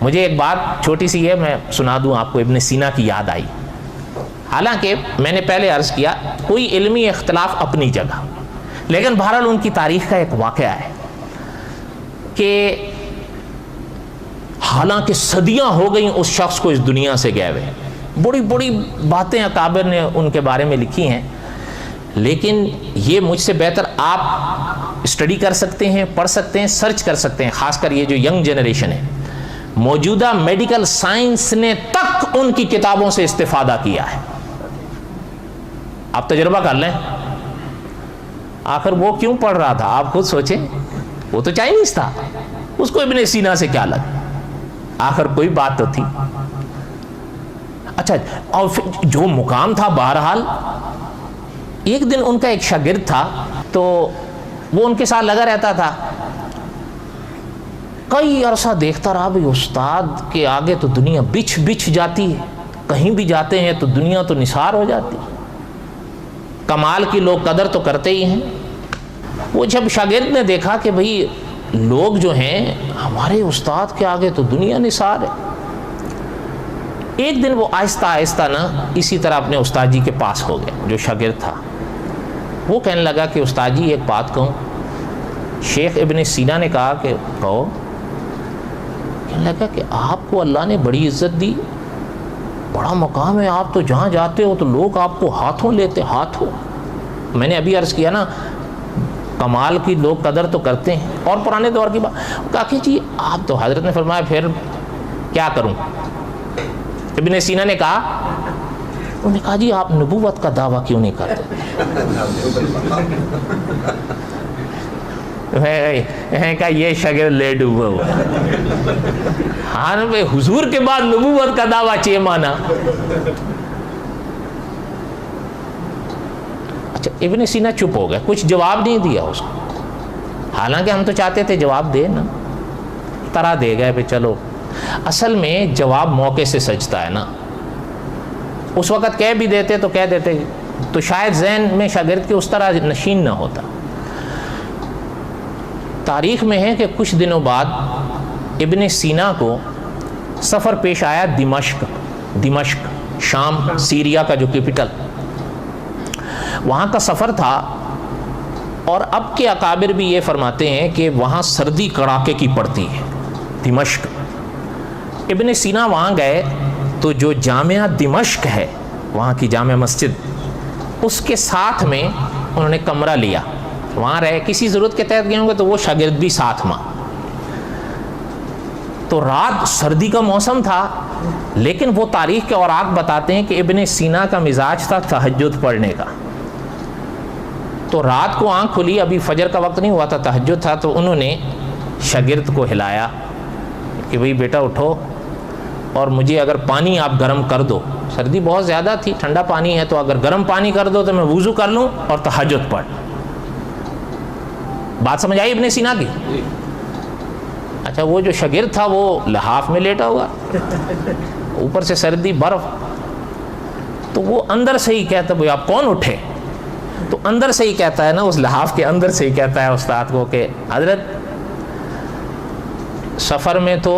مجھے ایک بات چھوٹی سی ہے میں سنا دوں آپ کو، ابن سینا کی یاد آئی. حالانکہ میں نے پہلے عرض کیا کوئی علمی اختلاف اپنی جگہ، لیکن بہرحال ان کی تاریخ کا ایک واقعہ ہے کہ حالانکہ صدیاں ہو گئیں اس شخص کو اس دنیا سے گئے ہوئے، بڑی بڑی باتیں اکابر نے ان کے بارے میں لکھی ہیں، لیکن یہ مجھ سے بہتر آپ اسٹڈی کر سکتے ہیں، پڑھ سکتے ہیں، سرچ کر سکتے ہیں. خاص کر یہ جو ینگ جنریشن ہے، موجودہ میڈیکل سائنس نے تک ان کی کتابوں سے استفادہ کیا ہے. آپ تجربہ کر لیں. آخر وہ کیوں پڑھ رہا تھا آپ خود سوچیں. وہ تو چائنیز تھا، اس کو ابن سینا سے کیا لگا؟ آخر کوئی بات تو تھی. اچھا، اور جو مقام تھا، بہرحال ایک دن ان کا ایک شاگرد تھا تو وہ ان کے ساتھ لگا رہتا تھا. کئی عرصہ دیکھتا رہا بھئی استاد کے آگے تو دنیا بچھ بچھ جاتی ہے، کہیں بھی جاتے ہیں تو دنیا تو نثار ہو جاتی ہے، کمال کی لوگ قدر تو کرتے ہی ہیں. وہ جب شاگرد نے دیکھا کہ بھئی لوگ جو ہیں ہمارے استاد کے آگے تو دنیا نثار ہے، ایک دن وہ آہستہ آہستہ نا اسی طرح اپنے استاد جی کے پاس ہو گیا. جو شاگرد تھا وہ کہنے لگا کہ استاد جی ایک بات کہوں. شیخ ابن سینا نے کہا کہ کہو. کہنے لگا کہ آپ کو اللہ نے بڑی عزت دی، بڑا مقام ہے، آپ تو جہاں جاتے ہو تو لوگ آپ کو ہاتھوں لیتے، ہاتھوں. میں نے ابھی عرض کیا نا کمال کی لوگ قدر تو کرتے ہیں، اور پرانے دور کی بات. کہا کہ جی آپ تو، حضرت نے فرمایا پھر کیا کروں؟ ابن سینا نے کہا، انہوں نے کہا جی آپ نبوت کا دعویٰ کیوں نہیں کرتے؟ میں کہا یہ شاگرد لے ڈوبا ہوا. ہاں بھائی حضور کے بعد نبوت کا دعویٰ چاہیے مانا. اچھا، ابن سینا چپ ہو گیا، کچھ جواب نہیں دیا اس کو. حالانکہ ہم تو چاہتے تھے جواب دے نا، طرح دے گئے پہ چلو. اصل میں جواب موقع سے سجتا ہے نا. اس وقت کہہ بھی دیتے تو کہہ دیتے تو شاید ذہن میں شاگرد کے اس طرح نشین نہ ہوتا. تاریخ میں ہے کہ کچھ دنوں بعد ابن سینا کو سفر پیش آیا دمشق، شام، سیریا کا جو کیپٹل، وہاں کا سفر تھا. اور اب کے اکابر بھی یہ فرماتے ہیں کہ وہاں سردی کڑاکے کی پڑتی ہے دمشق. ابن سینا وہاں گئے تو جو جامعہ دمشق ہے، وہاں کی جامع مسجد، اس کے ساتھ میں انہوں نے کمرہ لیا، وہاں رہے. کسی ضرورت کے تحت گئے ہوں گے تو وہ شاگرد بھی ساتھ ماں. تو رات سردی کا موسم تھا، لیکن وہ تاریخ کے اوراق بتاتے ہیں کہ ابن سینا کا مزاج تھا تہجد پڑھنے کا. تو رات کو آنکھ کھلی، ابھی فجر کا وقت نہیں ہوا تھا، تہجد تھا. تو انہوں نے شاگرد کو ہلایا کہ بھئی بیٹا اٹھو اور مجھے اگر پانی آپ گرم کر دو. سردی بہت زیادہ تھی، ٹھنڈا پانی ہے، تو اگر گرم پانی کر دو تو میں وضو کر لوں اور تہجد پڑھ. بات سمجھ آئی ابن سینا کی؟ اچھا، وہ جو شاگرد تھا وہ لحاف میں لیٹا ہوا، اوپر سے سردی، برف. تو وہ اندر سے ہی کہتا بھئی آپ کون اٹھے؟ تو اندر سے ہی کہتا ہے نا، اس لحاف کے اندر سے ہی کہتا ہے استاد کو کہ حضرت سفر میں تو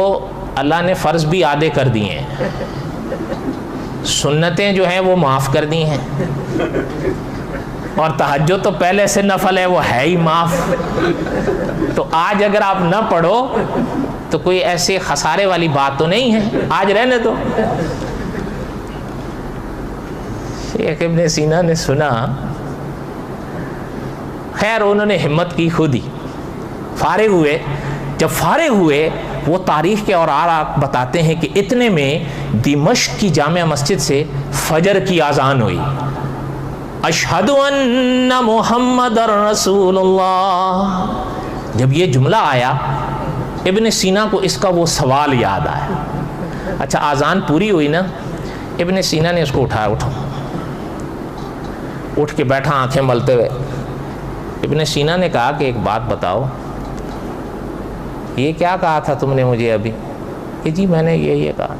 اللہ نے فرض بھی آدھے کر دیے ہیں، سنتیں جو ہیں وہ معاف کر دی ہیں، اور تہجد تو پہلے سے نفل ہے، وہ ہے ہی معاف. تو آج اگر آپ نہ پڑھو تو کوئی ایسے خسارے والی بات تو نہیں ہے، آج رہنے دو. شیخ ابن سینا نے سنا، خیر انہوں نے ہمت کی، خود ہی فارغ ہوئے. جب فارغ ہوئے، وہ تاریخ کے اوراق بتاتے ہیں کہ اتنے میں دمشق کی جامع مسجد سے فجر کی اذان ہوئی. اشہد ان محمد رسول اللہ. جب یہ جملہ آیا، ابن سینا کو اس کا وہ سوال یاد آیا. اچھا، اذان پوری ہوئی نا، ابن سینا نے اس کو اٹھایا. اٹھ کے بیٹھا آنکھیں ملتے ہوئے. ابن سینا نے کہا کہ ایک بات بتاؤ، یہ کیا کہا تھا تم نے مجھے ابھی؟ کہ جی میں نے یہ کہا.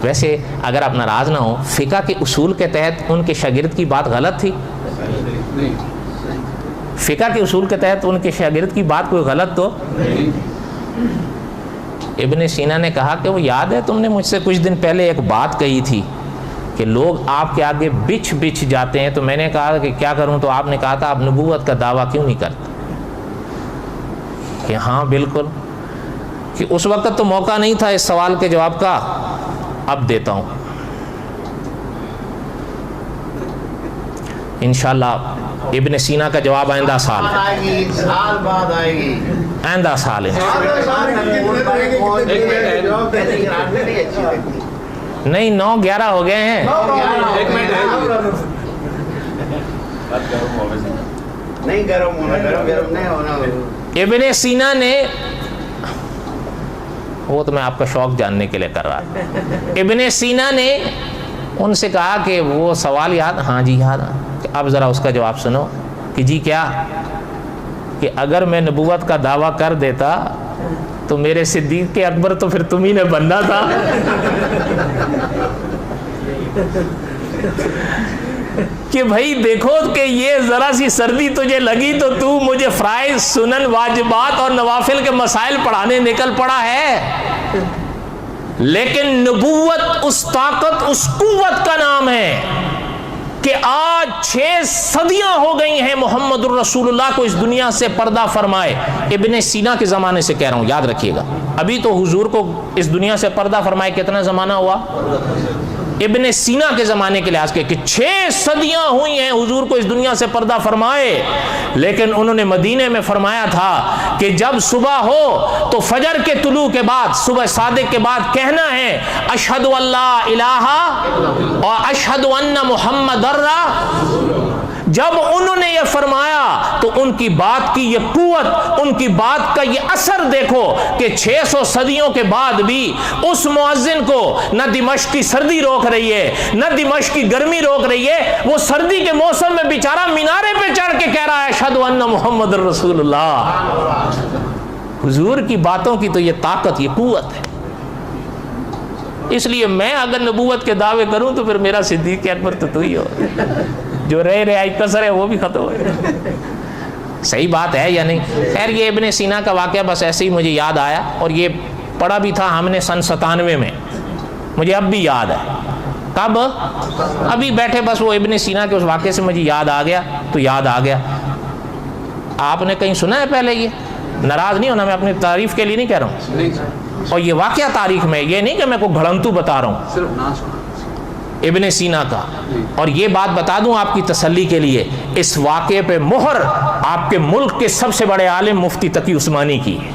ویسے اگر آپ ناراض نہ ہو، فقہ کے اصول کے تحت ان کے شاگرد کی بات غلط تھی؟ فقہ کے اصول کے تحت ان کے شاگرد کی بات کوئی غلط تو؟ ابن سینا نے کہا کہ وہ یاد ہے تم نے مجھ سے کچھ دن پہلے ایک بات کہی تھی کہ لوگ آپ کے آگے بچھ بچھ جاتے ہیں، تو میں نے کہا کہ کیا کروں؟ تو آپ نے کہا تھا آپ نبوت کا دعویٰ کیوں نہیں کرتے؟ کہ ہاں بالکل، کہ اس وقت تو موقع نہیں تھا اس سوال کے جواب کا، اب دیتا ہوں انشاءاللہ۔ ابن سینا کا جواب آئندہ سال بعد آئے گی، آئندہ سال نہیں 9-11 ہو گئے ہیں۔ ابن سینا نے، وہ تو میں آپ کا شوق جاننے کے لیے کر رہا تھا، ابن سینا نے ان سے کہا کہ وہ سوال یاد؟ ہاں جی یاد۔ اب ذرا اس کا جواب سنو کہ جی کیا؟ کہ اگر میں نبوت کا دعویٰ کر دیتا تو میرے صدیق اکبر تو پھر تم ہی نے بننا تھا۔ کہ بھائی دیکھو کہ یہ ذرا سی سردی تجھے لگی تو مجھے فرائض، سنن، واجبات اور نوافل کے مسائل پڑھانے نکل پڑا ہے، لیکن نبوت اس طاقت، اس قوت کا نام ہے کہ آج 6 صدیاں ہو گئی ہیں محمد الرسول اللہ کو اس دنیا سے پردہ فرمائے۔ ابن سینا کے زمانے سے کہہ رہا ہوں، یاد رکھیے گا، ابھی تو حضور کو اس دنیا سے پردہ فرمائے کتنا زمانہ ہوا؟ ابن سینا کے زمانے کے لحاظ کے کہ 6 صدیاں ہوئی ہیں حضور کو اس دنیا سے پردہ فرمائے، لیکن انہوں نے مدینے میں فرمایا تھا کہ جب صبح ہو تو فجر کے طلوع کے بعد، صبح صادق کے بعد کہنا ہے اشہد ان لا الہ اور اشہد ان محمد جب انہوں نے یہ فرمایا تو ان کی بات کی یہ قوت، ان کی بات کا یہ اثر دیکھو کہ 600 صدیوں کے بعد بھی اس مؤذن کو نہ دمشق کی سردی روک رہی ہے، نہ دمشق کی گرمی روک رہی ہے، وہ سردی کے موسم میں بیچارہ مینارے پہ چڑھ کے کہہ رہا ہے اشہد ان محمد رسول اللہ۔ حضور کی باتوں کی تو یہ طاقت، یہ قوت ہے۔ اس لیے میں اگر نبوت کے دعوے کروں تو پھر میرا صدیق اکبر تو ہی ہو، جو رہائی کسر ہے وہ بھی ختم ہو جائے۔ صحیح بات ہے یا نہیں؟ خیر یہ ابن سینا کا واقعہ بس ایسے ہی مجھے یاد آیا، اور یہ پڑھا بھی تھا ہم نے سن 97 میں، مجھے اب بھی یاد ہے۔ کب؟ ابھی بیٹھے بس وہ ابن سینا کے اس واقعے سے مجھے یاد آ گیا تو یاد آ گیا۔ آپ نے کہیں سنا ہے پہلے؟ یہ ناراض نہیں ہونا، میں اپنی تعریف کے لیے نہیں کہہ رہا ہوں، اور یہ واقعہ تاریخ میں، یہ نہیں کہ میں کوئی گھڑنتو بتا رہا ہوں، صرف نام سنا ابن سینا کا۔ اور یہ بات بتا دوں آپ کی تسلی کے لیے، اس واقعے پہ مہر آپ کے ملک کے سب سے بڑے عالم مفتی تقی عثمانی کی ہے۔